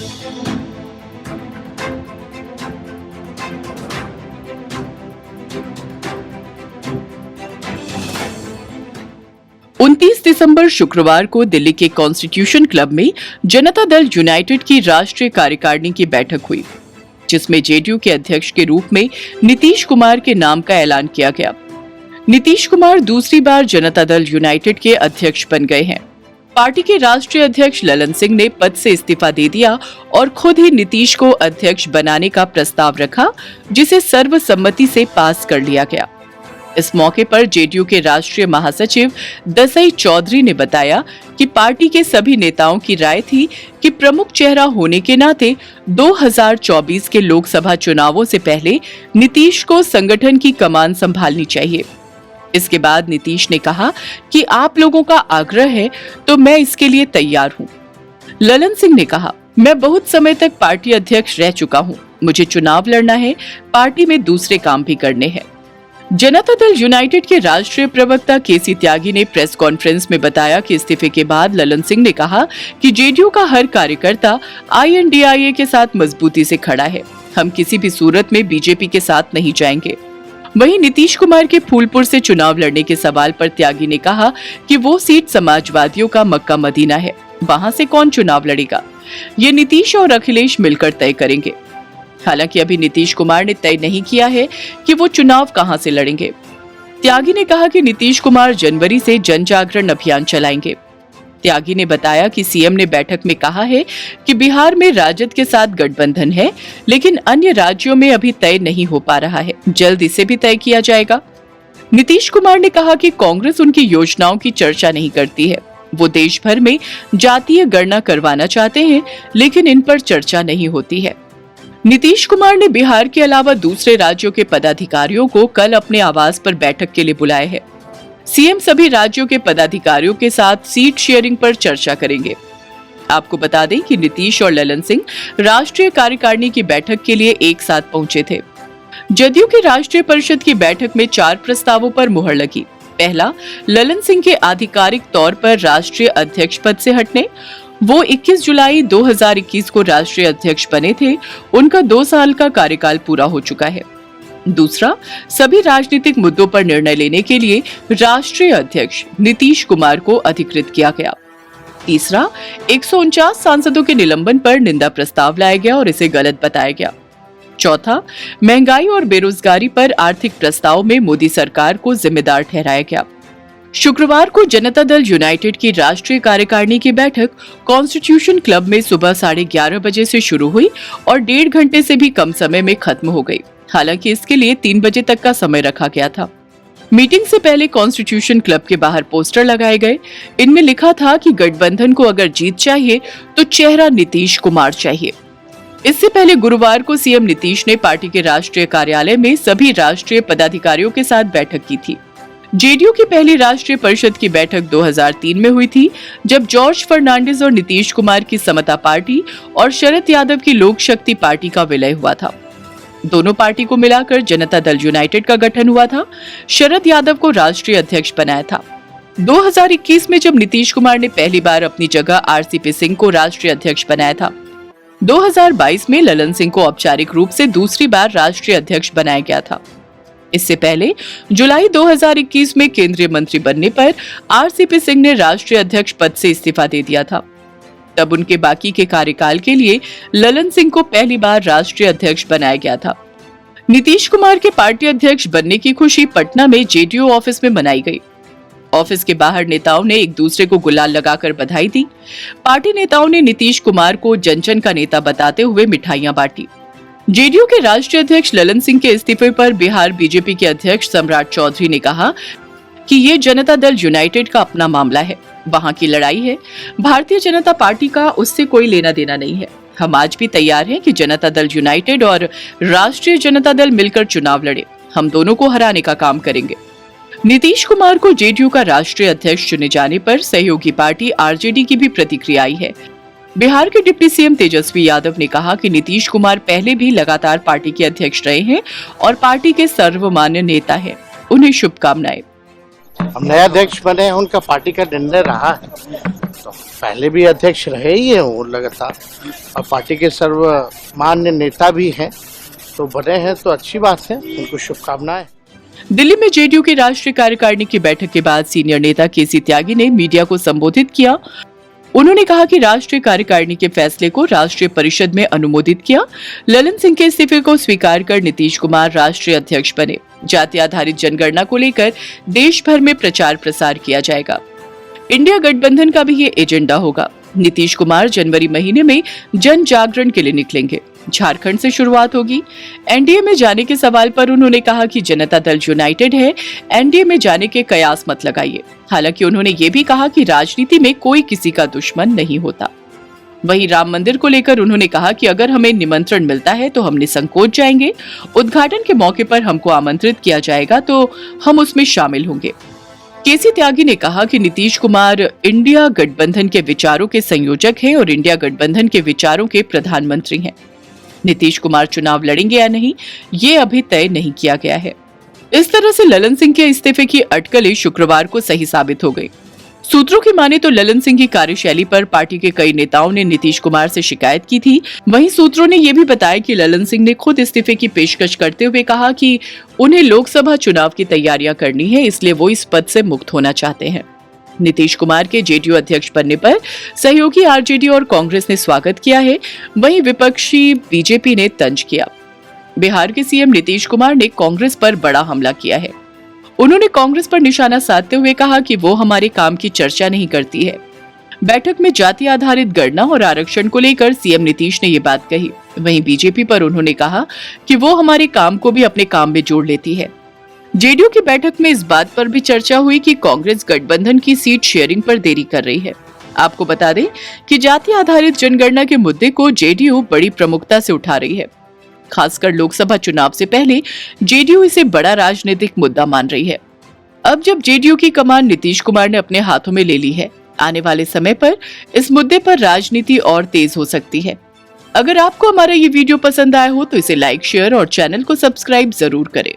29 दिसंबर शुक्रवार को दिल्ली के कॉन्स्टिट्यूशन क्लब में जनता दल यूनाइटेड की राष्ट्रीय कार्यकारिणी की बैठक हुई, जिसमें जेडीयू के अध्यक्ष के रूप में नीतीश कुमार के नाम का ऐलान किया गया। नीतीश कुमार दूसरी बार जनता दल यूनाइटेड के अध्यक्ष बन गए हैं। पार्टी के राष्ट्रीय अध्यक्ष ललन सिंह ने पद से इस्तीफा दे दिया और खुद ही नीतीश को अध्यक्ष बनाने का प्रस्ताव रखा, जिसे सर्वसम्मति से पास कर लिया गया। इस मौके पर जेडीयू के राष्ट्रीय महासचिव दसई चौधरी ने बताया कि पार्टी के सभी नेताओं की राय थी कि प्रमुख चेहरा होने के नाते 2024 के लोकसभा चुनावों से पहले नीतीश को संगठन की कमान संभालनी चाहिए। इसके बाद नीतीश ने कहा कि आप लोगों का आग्रह है तो मैं इसके लिए तैयार हूं। ललन सिंह ने कहा, मैं बहुत समय तक पार्टी अध्यक्ष रह चुका हूं, मुझे चुनाव लड़ना है, पार्टी में दूसरे काम भी करने हैं। जनता दल यूनाइटेड के राष्ट्रीय प्रवक्ता केसी त्यागी ने प्रेस कॉन्फ्रेंस में बताया कि इस्तीफे के बाद ललन सिंह ने कहा कि जेडीयू का हर कार्यकर्ता आईएनडीआईए के साथ मजबूती से खड़ा है, हम किसी भी सूरत में बीजेपी के साथ नहीं जाएंगे। वहीं नीतीश कुमार के फूलपुर से चुनाव लड़ने के सवाल पर त्यागी ने कहा कि वो सीट समाजवादियों का मक्का मदीना है, वहां से कौन चुनाव लड़ेगा, ये नीतीश और अखिलेश मिलकर तय करेंगे। हालांकि अभी नीतीश कुमार ने तय नहीं किया है कि वो चुनाव कहां से लड़ेंगे। त्यागी ने कहा कि नीतीश कुमार जनवरी से जन जागरण अभियान चलाएंगे। त्यागी ने बताया कि सीएम ने बैठक में कहा है कि बिहार में राजद के साथ गठबंधन है, लेकिन अन्य राज्यों में अभी तय नहीं हो पा रहा है, जल्द इसे भी तय किया जाएगा। नीतीश कुमार ने कहा कि कांग्रेस उनकी योजनाओं की चर्चा नहीं करती है, वो देश भर में जातीय गणना करवाना चाहते हैं, लेकिन इन पर चर्चा नहीं होती है। नीतीश कुमार ने बिहार के अलावा दूसरे राज्यों के पदाधिकारियों को कल अपने आवास पर बैठक के लिए बुलाया है। सीएम सभी राज्यों के पदाधिकारियों के साथ सीट शेयरिंग पर चर्चा करेंगे। आपको बता दें कि नीतीश और ललन सिंह राष्ट्रीय कार्यकारिणी की बैठक के लिए एक साथ पहुंचे थे। जदयू की राष्ट्रीय परिषद की बैठक में 4 प्रस्तावों पर मुहर लगी। पहला, ललन सिंह के आधिकारिक तौर पर राष्ट्रीय अध्यक्ष पद से हटने। वो 21 जुलाई 2021 को राष्ट्रीय अध्यक्ष बने थे, उनका 2 साल का कार्यकाल पूरा हो चुका है। दूसरा, सभी राजनीतिक मुद्दों पर निर्णय लेने के लिए राष्ट्रीय अध्यक्ष नीतीश कुमार को अधिकृत किया गया। तीसरा, 149 सांसदों के निलंबन पर निंदा प्रस्ताव लाया गया और इसे गलत बताया गया। चौथा, महंगाई और बेरोजगारी पर आर्थिक प्रस्ताव में मोदी सरकार को जिम्मेदार ठहराया गया। शुक्रवार को जनता दल यूनाइटेड की राष्ट्रीय कार्यकारिणी की बैठक कॉन्स्टिट्यूशन क्लब में सुबह 11:30 बजे से शुरू हुई और 1.5 घंटे से भी कम समय में खत्म हो गई। हालांकि इसके लिए 3 बजे तक का समय रखा गया था। मीटिंग से पहले कॉन्स्टिट्यूशन क्लब के बाहर पोस्टर लगाए गए। इनमें लिखा था कि गठबंधन को अगर जीत चाहिए तो चेहरा नीतीश कुमार चाहिए। इससे पहले गुरुवार को सीएम नीतीश ने पार्टी के राष्ट्रीय कार्यालय में सभी राष्ट्रीय पदाधिकारियों के साथ बैठक की थी। जेडीयू की पहली राष्ट्रीय परिषद की बैठक 2003 में हुई थी, जब जॉर्ज फर्नांडिस और नीतीश कुमार की समता पार्टी और शरद यादव की लोक शक्ति पार्टी का विलय हुआ था। दोनों पार्टी को मिलाकर जनता दल यूनाइटेड का गठन हुआ था। शरद यादव को राष्ट्रीय अध्यक्ष बनाया था। 2021 में जब नीतीश कुमार ने पहली बार अपनी जगह आरसीपी सिंह को राष्ट्रीय अध्यक्ष बनाया था। 2022 में ललन सिंह को औपचारिक रूप से दूसरी बार राष्ट्रीय अध्यक्ष बनाया गया था। इससे पहले जुलाई 2021 में केंद्रीय मंत्री बनने पर आरसीपी सिंह ने राष्ट्रीय अध्यक्ष पद से इस्तीफा दे दिया था। तब उनके बाकी के कार्यकाल के लिए ललन सिंह को पहली बार राष्ट्रीय अध्यक्ष बनाया गया था। नीतीश कुमार के पार्टी अध्यक्ष बनने की खुशी पटना में जेडीयू ऑफिस में मनाई गई। ऑफिस के बाहर नेताओं ने एक दूसरे को गुलाल लगाकर बधाई दी। पार्टी नेताओं ने नीतीश कुमार को जन का नेता बताते हुए मिठाइयां बांटी। जेडीयू के राष्ट्रीय अध्यक्ष ललन सिंह के इस्तीफे पर बिहार बीजेपी के अध्यक्ष सम्राट चौधरी ने कहा कि ये जनता दल यूनाइटेड का अपना मामला है, वहां की लड़ाई है, भारतीय जनता पार्टी का उससे कोई लेना देना नहीं है। हम आज भी तैयार हैं कि जनता दल यूनाइटेड और राष्ट्रीय जनता दल मिलकर चुनाव लड़े, हम दोनों को हराने का काम करेंगे। नीतीश कुमार को जेडीयू का राष्ट्रीय अध्यक्ष चुने जाने पर सहयोगी पार्टी आरजेडी की भी प्रतिक्रिया आई है। बिहार के डिप्टी सीएम तेजस्वी यादव ने कहा कि नीतीश कुमार पहले भी लगातार पार्टी के अध्यक्ष रहे हैं और पार्टी के सर्वमान्य नेता हैं, उन्हें शुभकामनाएं। हम नए अध्यक्ष बने, उनका पार्टी का निर्णय रहा है तो पहले भी अध्यक्ष रहे ही हैं वो लगातार, और पार्टी के सर्वमान्य नेता भी हैं, तो बने हैं तो अच्छी बात है, उनको शुभकामनाएं। दिल्ली में जेडीयू की राष्ट्रीय कार्यकारिणी की बैठक के बाद सीनियर नेता केसी त्यागी ने मीडिया को संबोधित किया। उन्होंने कहा कि राष्ट्रीय कार्यकारिणी के फैसले को राष्ट्रीय परिषद में अनुमोदित किया। ललन सिंह के इस्तीफे को स्वीकार कर नीतीश कुमार राष्ट्रीय अध्यक्ष बने। जाति आधारित जनगणना को लेकर देश भर में प्रचार प्रसार किया जाएगा। इंडिया गठबंधन का भी ये एजेंडा होगा। नीतीश कुमार जनवरी महीने में जन जागरण के लिए निकलेंगे। झारखंड से शुरुआत होगी। एनडीए में जाने के सवाल पर उन्होंने कहा कि जनता दल यूनाइटेड है, एनडीए में जाने के कयास मत लगाइए। हालांकि उन्होंने ये भी कहा कि राजनीति में कोई किसी का दुश्मन नहीं होता। वहीं राम मंदिर को लेकर उन्होंने कहा कि अगर हमें निमंत्रण मिलता है तो हम निसंकोच जाएंगे। उद्घाटन के मौके पर हमको आमंत्रित किया जाएगा तो हम उसमें शामिल होंगे। केसी त्यागी ने कहा कि नीतीश कुमार इंडिया गठबंधन के विचारों के संयोजक हैं और इंडिया गठबंधन के विचारों के प्रधानमंत्री हैं। नीतीश कुमार चुनाव लड़ेंगे या नहीं, ये अभी तय नहीं किया गया है। इस तरह से ललन सिंह के इस्तीफे की अटकलें शुक्रवार को सही साबित हो गई। सूत्रों की माने तो ललन सिंह की कार्यशैली पर पार्टी के कई नेताओं ने नीतीश कुमार से शिकायत की थी। वहीं सूत्रों ने यह भी बताया कि ललन सिंह ने खुद इस्तीफे की पेशकश करते हुए कहा कि उन्हें लोकसभा चुनाव की तैयारियां करनी है, इसलिए वो इस पद से मुक्त होना चाहते हैं। नीतीश कुमार के जेडीयू अध्यक्ष बनने पर सहयोगी आरजेडी और कांग्रेस ने स्वागत किया है। वहीं विपक्षी बीजेपी ने तंज किया। बिहार के सीएम नीतीश कुमार ने कांग्रेस पर बड़ा हमला किया है। उन्होंने कांग्रेस पर निशाना साधते हुए कहा कि वो हमारे काम की चर्चा नहीं करती है। बैठक में जाति आधारित गणना और आरक्षण को लेकर सीएम नीतीश ने ये बात कही। वहीं बीजेपी पर उन्होंने कहा कि वो हमारे काम को भी अपने काम में जोड़ लेती है। जेडीयू की बैठक में इस बात पर भी चर्चा हुई कि कांग्रेस गठबंधन की सीट शेयरिंग पर देरी कर रही है। आपको बता दें कि जाति आधारित जनगणना के मुद्दे को जेडीयू बड़ी प्रमुखता से उठा रही है। खासकर लोकसभा चुनाव से पहले जेडीयू इसे बड़ा राजनीतिक मुद्दा मान रही है। अब जब जेडीयू की कमान नीतीश कुमार ने अपने हाथों में ले ली है, आने वाले समय पर इस मुद्दे पर राजनीति और तेज हो सकती है। अगर आपको हमारा ये वीडियो पसंद आया हो तो इसे लाइक, शेयर और चैनल को सब्सक्राइब जरूर करें।